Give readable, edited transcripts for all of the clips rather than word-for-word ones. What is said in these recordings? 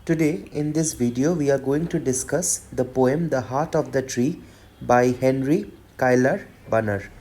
Today, in this video, we are going to discuss the poem The Heart of the Tree by Henry Kyler Bunner.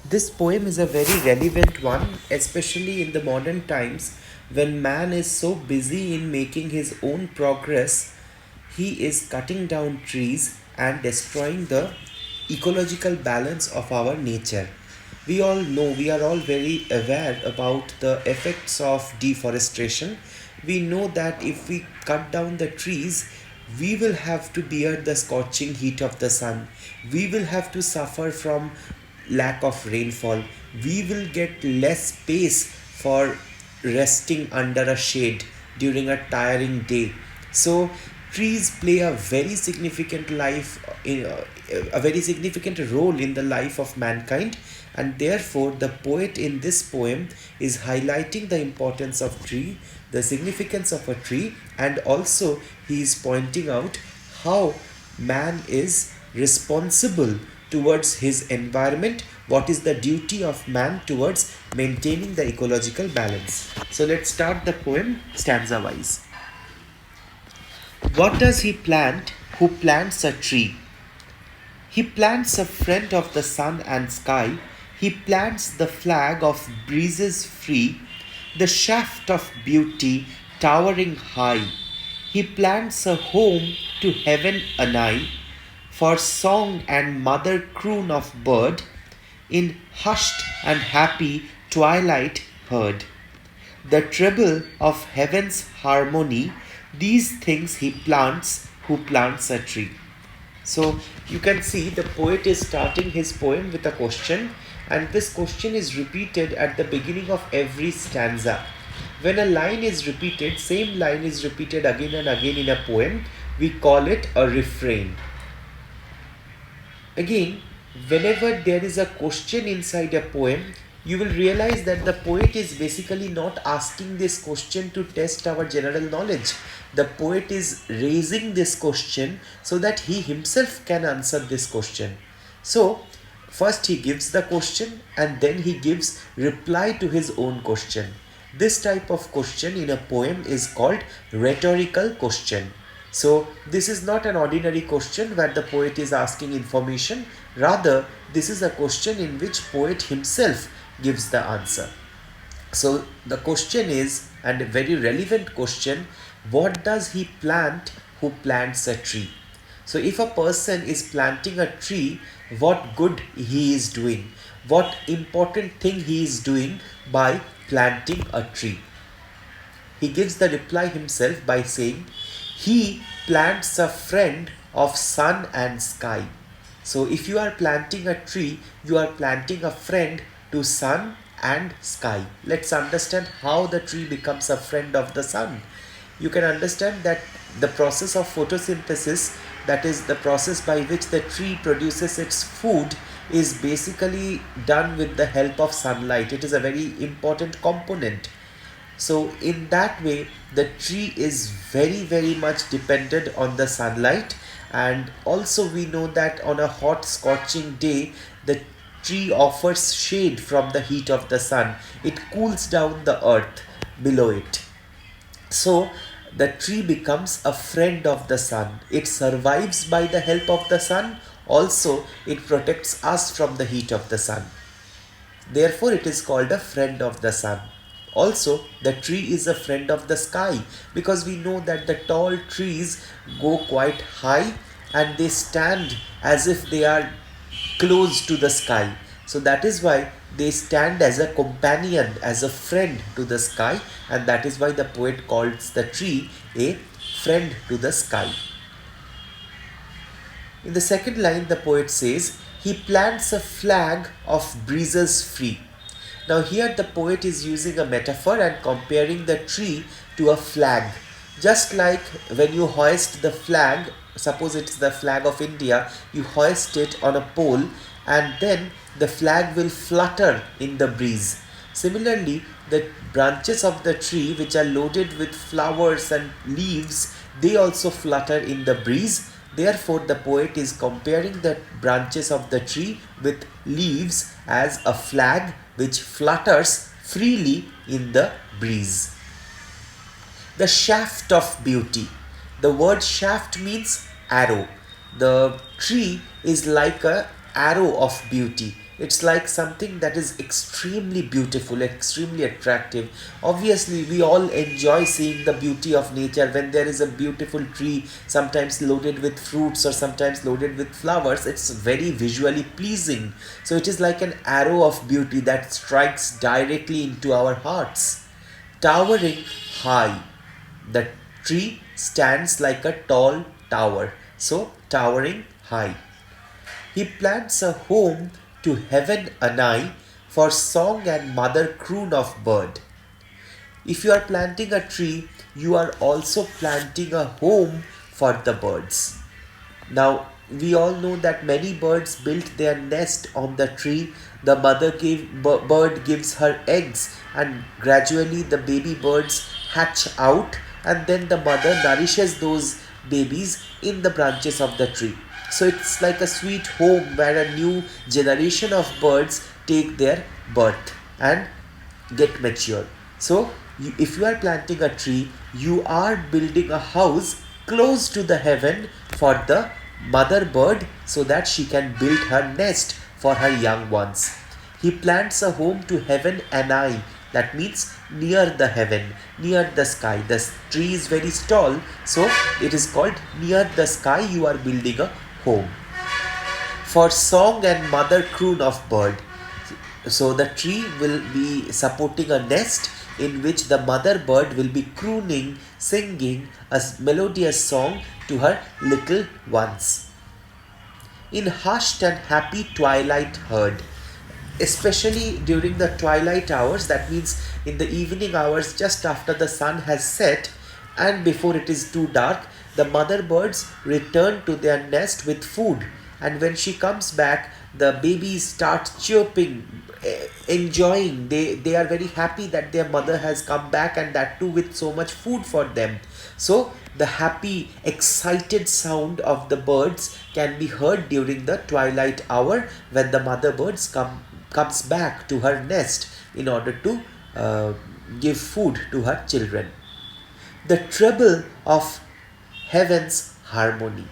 This poem is a very relevant one, especially in the modern times when man is so busy in making his own progress, he is cutting down trees and destroying the ecological balance of our nature. We all know, we are all very aware about the effects of deforestation. We know that if we cut down the trees, we will have to bear the scorching heat of the sun. We will have to suffer from lack of rainfall. We will get less space for resting under a shade during a tiring day. So trees play a very significant a very significant role in the life of mankind, and therefore the poet in this poem is highlighting the importance of tree, the significance of a tree, and also he is pointing out how man is responsible towards his environment, what is the duty of man towards maintaining the ecological balance. So let's start the poem stanza wise. What does he plant who plants a tree? He plants a friend of the sun and sky. He plants the flag of breezes free, the shaft of beauty towering high. He plants a home to heaven anigh, for song and mother croon of bird, in hushed and happy twilight heard. The treble of heaven's harmony, these things he plants who plants a tree. So you can see the poet is starting his poem with a question, and this question is repeated at the beginning of every stanza. When a line is repeated, same line is repeated again and again in a poem, we call it a refrain. Again, whenever there is a question inside a poem, you will realize that the poet is basically not asking this question to test our general knowledge. The poet is raising this question so that he himself can answer this question. So, first he gives the question and then he gives reply to his own question. This type of question in a poem is called rhetorical question. So this is not an ordinary question where the poet is asking information. Rather, this is a question in which poet himself gives the answer. So the question is, and a very relevant question, what does he plant who plants a tree? So if a person is planting a tree, what good he is doing? What important thing he is doing by planting a tree? He gives the reply himself by saying, he plants a friend of sun and sky. So if you are planting a tree, you are planting a friend to sun and sky. Let's understand how the tree becomes a friend of the sun. You can understand that the process of photosynthesis, that is the process by which the tree produces its food, is basically done with the help of sunlight. It is a very important component. So in that way, the tree is very much dependent on the sunlight, and also we know that on a hot scorching day, the tree offers shade from the heat of the sun. It cools down the earth below it. So the tree becomes a friend of the sun. It survives by the help of the sun. Also, it protects us from the heat of the sun. Therefore, it is called a friend of the sun. Also, the tree is a friend of the sky, because we know that the tall trees go quite high and they stand as if they are close to the sky. So that is why they stand as a companion, as a friend to the sky, and that is why the poet calls the tree a friend to the sky. In the second line, the poet says, he plants a flag of breezes free. Now, here the poet is using a metaphor and comparing the tree to a flag. Just like when you hoist the flag, suppose it's the flag of India, you hoist it on a pole and then the flag will flutter in the breeze. Similarly, the branches of the tree, which are loaded with flowers and leaves, they also flutter in the breeze. Therefore, the poet is comparing the branches of the tree with leaves as a flag which flutters freely in the breeze. The shaft of beauty. The word shaft means arrow. The tree is like a arrow of beauty. It's like something that is extremely beautiful, extremely attractive. Obviously, we all enjoy seeing the beauty of nature when there is a beautiful tree, sometimes loaded with fruits or sometimes loaded with flowers. It's very visually pleasing. So, it is like an arrow of beauty that strikes directly into our hearts. Towering high. The tree stands like a tall tower. So, towering high. He plants a home to heaven anigh for song and mother croon of bird. If you are planting a tree, you are also planting a home for the birds. Now, we all know that many birds build their nest on the tree. The bird gives her eggs, and gradually the baby birds hatch out, and then the mother nourishes those babies in the branches of the tree. So it's like a sweet home where a new generation of birds take their birth and get mature. So, if you are planting a tree, you are building a house close to the heaven for the mother bird so that she can build her nest for her young ones. He plants a home to heaven anigh. That means near the heaven, near the sky. The tree is very tall, so it is called near the sky. You are building a home. For song and mother croon of bird. So the tree will be supporting a nest in which the mother bird will be crooning, singing a melodious song to her little ones. In hushed and happy twilight heard, especially during the twilight hours, that means in the evening hours just after the sun has set and before it is too dark, the mother birds return to their nest with food, and when she comes back the babies start chirping, enjoying. They are very happy that their mother has come back, and that too with so much food for them. So the happy excited sound of the birds can be heard during the twilight hour when the mother birds comes back to her nest in order to give food to her children. The treble of heaven's harmony.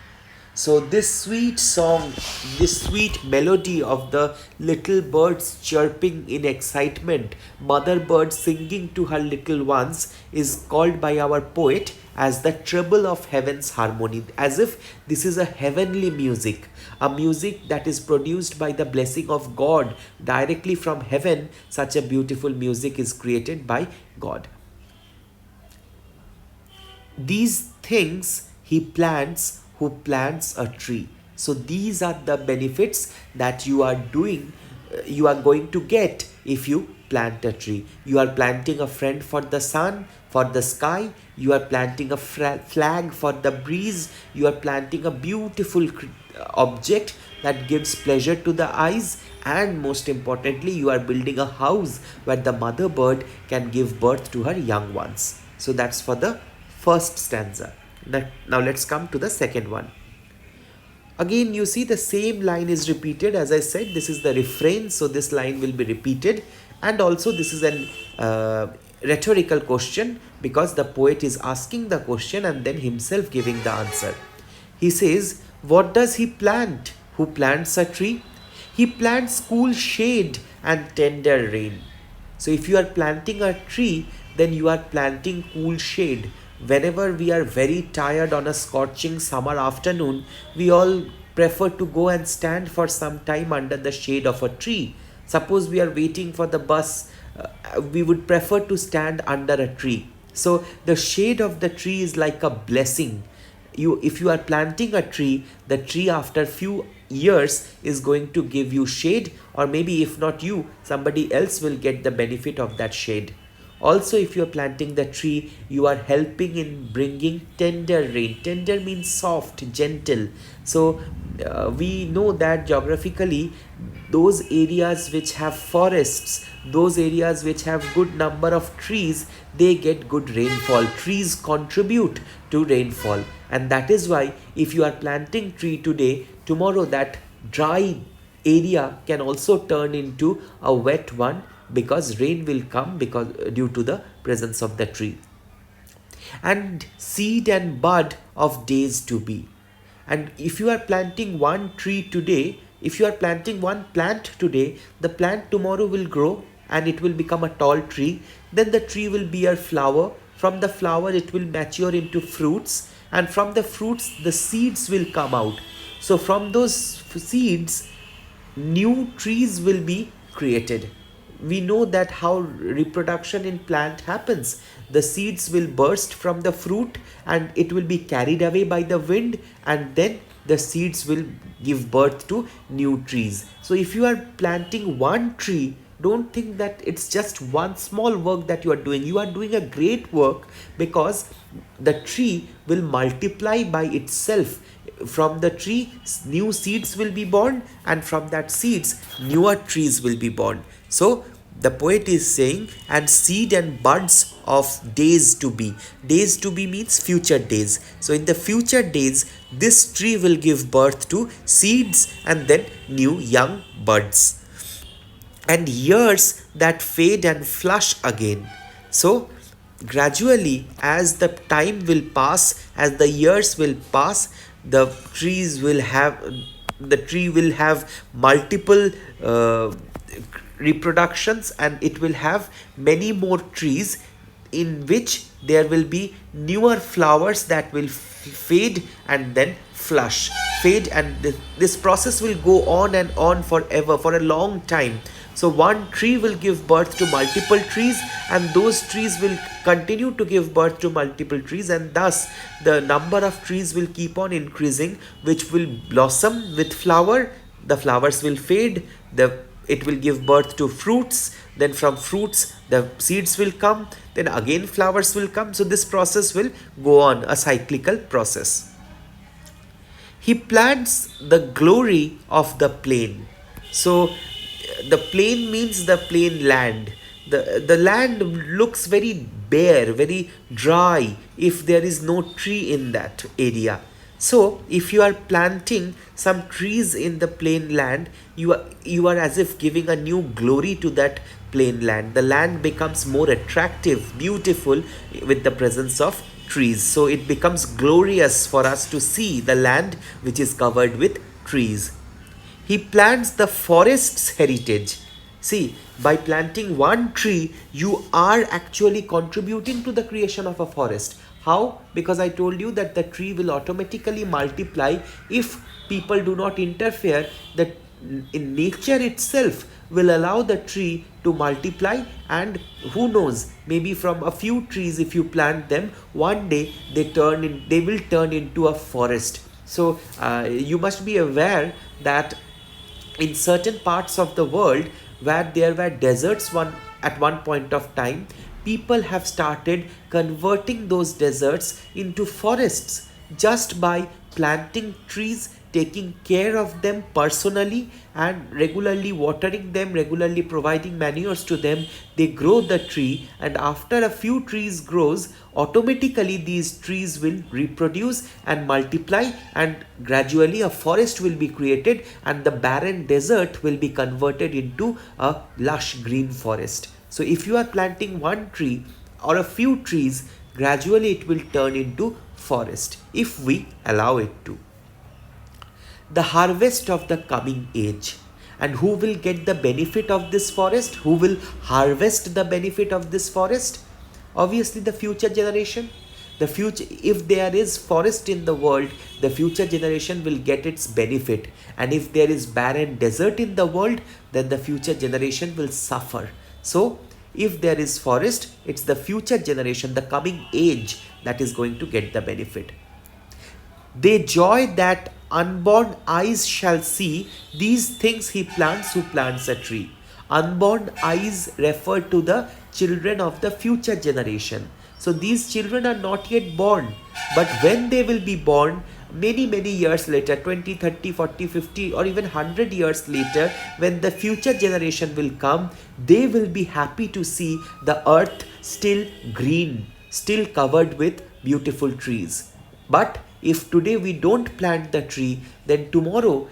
So, this sweet song, this sweet melody of the little birds chirping in excitement, mother bird singing to her little ones, is called by our poet as the treble of heaven's harmony, as if this is a heavenly music, a music that is produced by the blessing of God directly from heaven. Such a beautiful music is created by God. These things he plants who plants a tree. So these are the benefits that you are doing, you are going to get if you plant a tree. You are planting a friend for the sun, for the sky. You are planting a flag for the breeze. You are planting a beautiful object that gives pleasure to the eyes, and most importantly you are building a house where the mother bird can give birth to her young ones. So that's for the first stanza. Now let's come to the second one. Again, you see the same line is repeated. As I said, this is the refrain, so this line will be repeated, and also this is an rhetorical question because the poet is asking the question and then himself giving the answer. He says, what does he plant who plants a tree? He plants cool shade and tender rain. So if you are planting a tree, then you are planting cool shade. Whenever we are very tired on a scorching summer afternoon, we all prefer to go and stand for some time under the shade of a tree. Suppose we are waiting for the bus, we would prefer to stand under a tree. So the shade of the tree is like a blessing. If you are planting a tree, the tree after few years is going to give you shade, or maybe if not you, somebody else will get the benefit of that shade. Also, if you are planting the tree, you are helping in bringing tender rain. Tender means soft, gentle. So we know that geographically those areas which have forests, those areas which have good number of trees, they get good rainfall. Trees contribute to rainfall, and that is why if you are planting tree today, tomorrow that dry area can also turn into a wet one, because rain will come because due to the presence of the tree. and seed and bud of days to be. And if you are planting one tree today, if you are planting one plant today, the plant tomorrow will grow and it will become a tall tree. Then the tree will bear flower. From the flower, it will mature into fruits. And from the fruits, the seeds will come out. So from those seeds, new trees will be created. We know that how reproduction in plant happens. The seeds will burst from the fruit and it will be carried away by the wind, and then the seeds will give birth to new trees. So if you are planting one tree, don't think that it's just one small work that you are doing. You are doing a great work, because the tree will multiply by itself. From the tree, new seeds will be born, and from that seeds, newer trees will be born. So the poet is saying, and seed and buds of days to be. Days to be means future days. So in the future days, this tree will give birth to seeds and then new young buds, and years that fade and flush again. So gradually, as the time will pass, as the years will pass, the trees will have the tree will have multiple reproductions, and it will have many more trees, in which there will be newer flowers that will fade and then flush, fade, and this process will go on and on forever, for a long time. So one tree will give birth to multiple trees, and those trees will continue to give birth to multiple trees, and thus the number of trees will keep on increasing, which will blossom with flower. The flowers will fade, it will give birth to fruits, then from fruits the seeds will come, then again flowers will come. So this process will go on, a cyclical process. He plants the glory of the plain. So the plain means the plain land. The land looks very bare, very dry, if there is no tree in that area. So if you are planting some trees in the plain land, you are as if giving a new glory to that plain land. The land becomes more attractive, beautiful, with the presence of trees. So it becomes glorious for us to see the land which is covered with trees. He plants the forest's heritage. See, by planting one tree, you are actually contributing to the creation of a forest. How? Because I told you that the tree will automatically multiply if people do not interfere. That in nature itself will allow the tree to multiply, and who knows, maybe from a few trees, if you plant them, one day they will turn into a forest. So you must be aware that in certain parts of the world where there were deserts at one point of time, people have started converting those deserts into forests just by planting trees, taking care of them personally, and regularly watering them, regularly providing manures to them. They grow the tree, and after a few trees grows, automatically these trees will reproduce and multiply, and gradually a forest will be created, and the barren desert will be converted into a lush green forest. So if you are planting one tree or a few trees, gradually it will turn into forest if we allow it to. The harvest of the coming age. And who will get the benefit of this forest? Who will harvest the benefit of this forest? Obviously the future generation. The future, if there is forest in the world, the future generation will get its benefit. And if there is barren desert in the world, then the future generation will suffer. So if there is forest, it's the future generation, the coming age, that is going to get the benefit. They joy that unborn eyes shall see, these things he plants who plants a tree. Unborn eyes refer to the children of the future generation. So these children are not yet born, but when they will be born, many years later, 20, 30, 40, 50 or even 100 years later, when the future generation will come, they will be happy to see the earth still green, still covered with beautiful trees. But if today we don't plant the tree, then tomorrow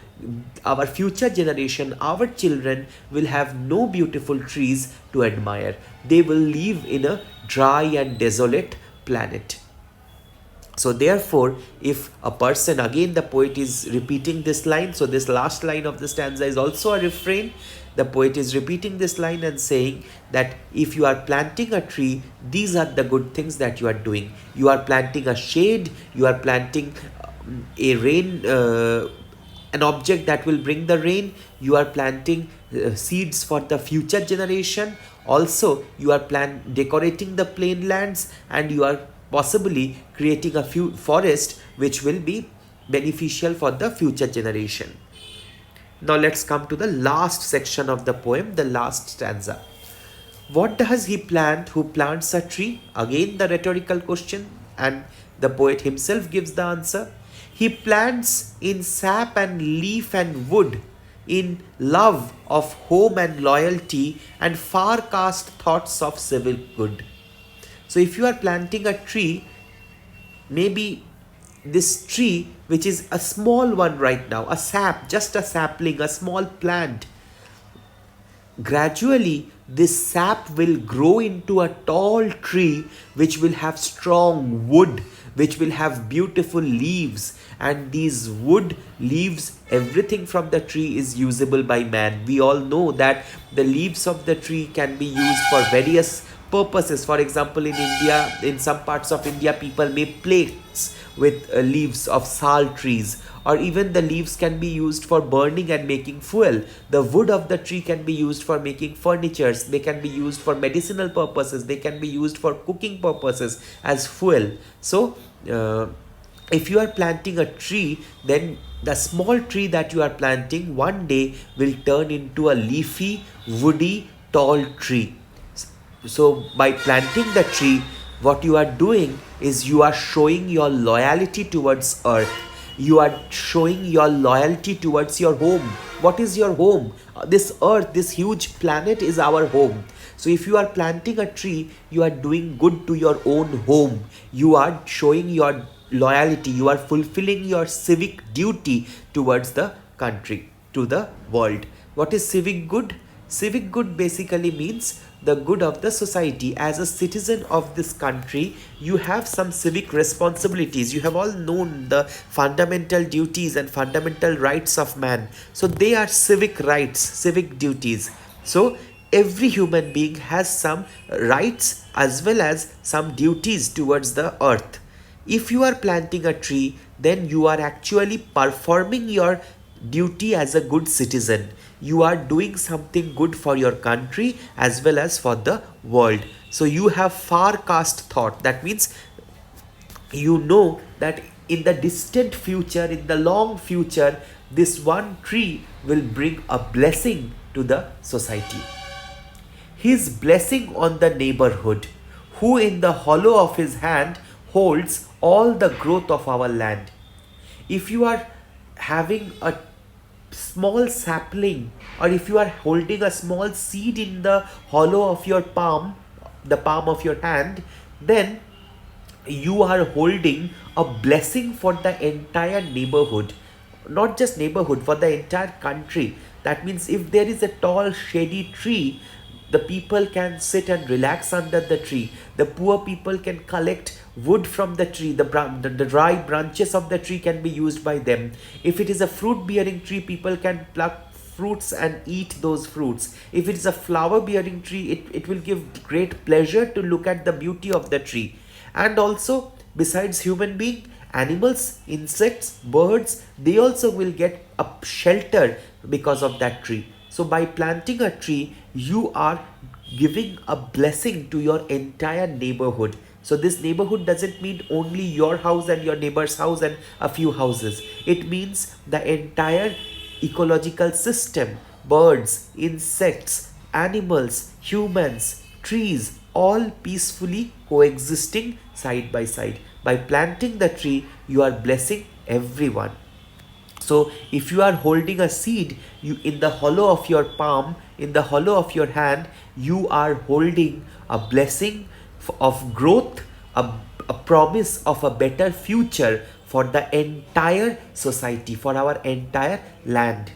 our future generation, our children, will have no beautiful trees to admire. They will live in a dry and desolate planet. So therefore, if a person, again the poet is repeating this line, so this last line of the stanza is also a refrain. The poet is repeating this line and saying that if you are planting a tree, these are the good things that you are doing. You are planting a shade, you are planting a rain, an object that will bring the rain, you are planting seeds for the future generation. Also, you are decorating the plain lands, and you are possibly creating a few forest which will be beneficial for the future generation. Now let's come to the last section of the poem, the last stanza. What does he plant who plants a tree? Again the rhetorical question, and the poet himself gives the answer. He plants in sap and leaf and wood, in love of home and loyalty, and far cast thoughts of civil good. So if you are planting a tree, maybe this tree, which is a small one right now, a sap, just a sapling, a small plant, gradually this sap will grow into a tall tree which will have strong wood, which will have beautiful leaves, and these wood, leaves, everything from the tree is usable by man. We all know that the leaves of the tree can be used for various purposes. For example, in India, in some parts of India, people make plates with leaves of sal trees, or even the leaves can be used for burning and making fuel. The wood of the tree can be used for making furnitures, they can be used for medicinal purposes, they can be used for cooking purposes as fuel. So if you are planting a tree, then the small tree that you are planting one day will turn into a leafy, woody, tall tree. So by planting the tree, what you are doing is you are showing your loyalty towards earth. You are showing your loyalty towards your home. What is your home? This earth, this huge planet is our home. So if you are planting a tree, you are doing good to your own home. You are showing your loyalty. You are fulfilling your civic duty towards the country, to the world. What is civic good? Civic good basically means the good of the society. As a citizen of this country, you have some civic responsibilities. You have all known the fundamental duties and fundamental rights of man. So they are civic rights, civic duties. So every human being has some rights as well as some duties towards the earth. If you are planting a tree, then you are actually performing your duty as a good citizen. You are doing something good for your country as well as for the world. So you have far cast thought. That means you know that in the distant future, in the long future, this one tree will bring a blessing to the society. His blessing on the neighborhood, who in the hollow of his hand holds all the growth of our land. If you are having a small sapling, or if you are holding a small seed in the hollow of your palm, the palm of your hand, then you are holding a blessing for the entire neighborhood. Not just neighborhood, for the entire country. That means if there is a tall shady tree, the people can sit and relax under the tree. The poor people can collect wood from the tree. The dry branches of the tree can be used by them. If it is a fruit bearing tree, people can pluck fruits and eat those fruits. If it is a flower bearing tree, it will give great pleasure to look at the beauty of the tree. And also, besides human being, animals, insects, birds, they also will get a shelter because of that tree. So by planting a tree, you are giving a blessing to your entire neighborhood. So this neighborhood doesn't mean only your house and your neighbor's house and a few houses. It means the entire ecological system, birds, insects, animals, humans, trees, all peacefully coexisting side by side. By planting the tree, you are blessing everyone. So if you are holding a seed, you in the hollow of your palm, in the hollow of your hand, you are holding a blessing of growth, a promise of a better future for the entire society, for our entire land.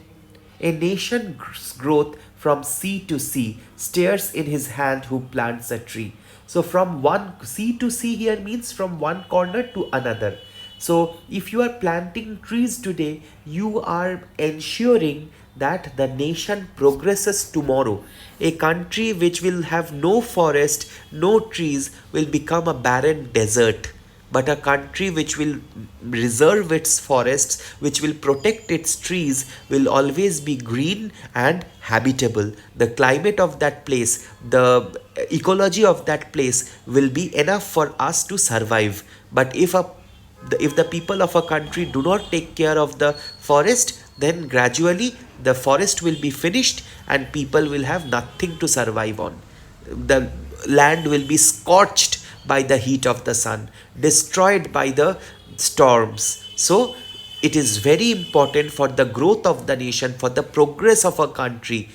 A nation's growth from sea to sea stares in his hand who plants a tree. So from one sea to sea here means from one corner to another. So if you are planting trees today, you are ensuring that the nation progresses tomorrow. A country which will have no forest, no trees, will become a barren desert. But a country which will reserve its forests, which will protect its trees, will always be green and habitable. The climate of that place, the ecology of that place will be enough for us to survive. But if the people of a country do not take care of the forest, then gradually the forest will be finished and people will have nothing to survive on. The land will be scorched by the heat of the sun, destroyed by the storms. So it is very important for the growth of the nation, for the progress of a country,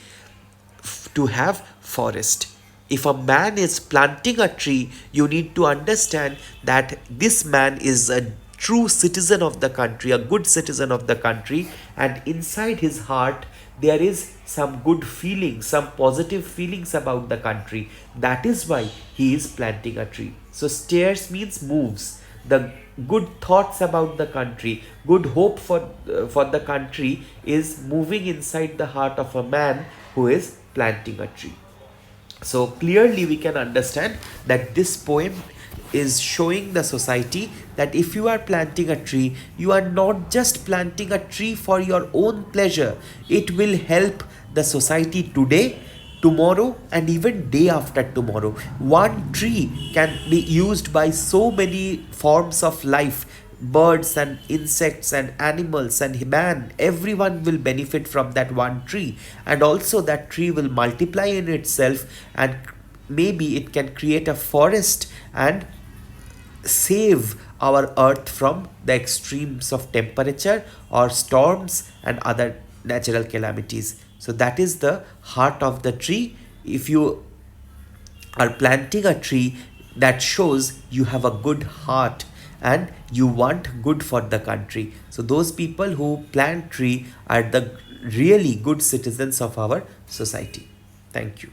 to have forest. If a man is planting a tree, you need to understand that this man is a true citizen of the country, a good citizen of the country, and inside his heart there is some good feelings, some positive feelings about the country. That is why he is planting a tree. So stairs means moves. The good thoughts about the country, good hope for the country is moving inside the heart of a man who is planting a tree. So clearly we can understand that this poem is showing the society that if you are planting a tree, you are not just planting a tree for your own pleasure. It will help the society today, tomorrow, and even day after tomorrow. One tree can be used by so many forms of life. Birds and insects and animals and man, everyone will benefit from that one tree, and also that tree will multiply in itself, and maybe it can create a forest and save our earth from the extremes of temperature or storms and other natural calamities. So that is the heart of the tree. If you are planting a tree, that shows you have a good heart and you want good for the country. So those people who plant tree are the really good citizens of our society. Thank you.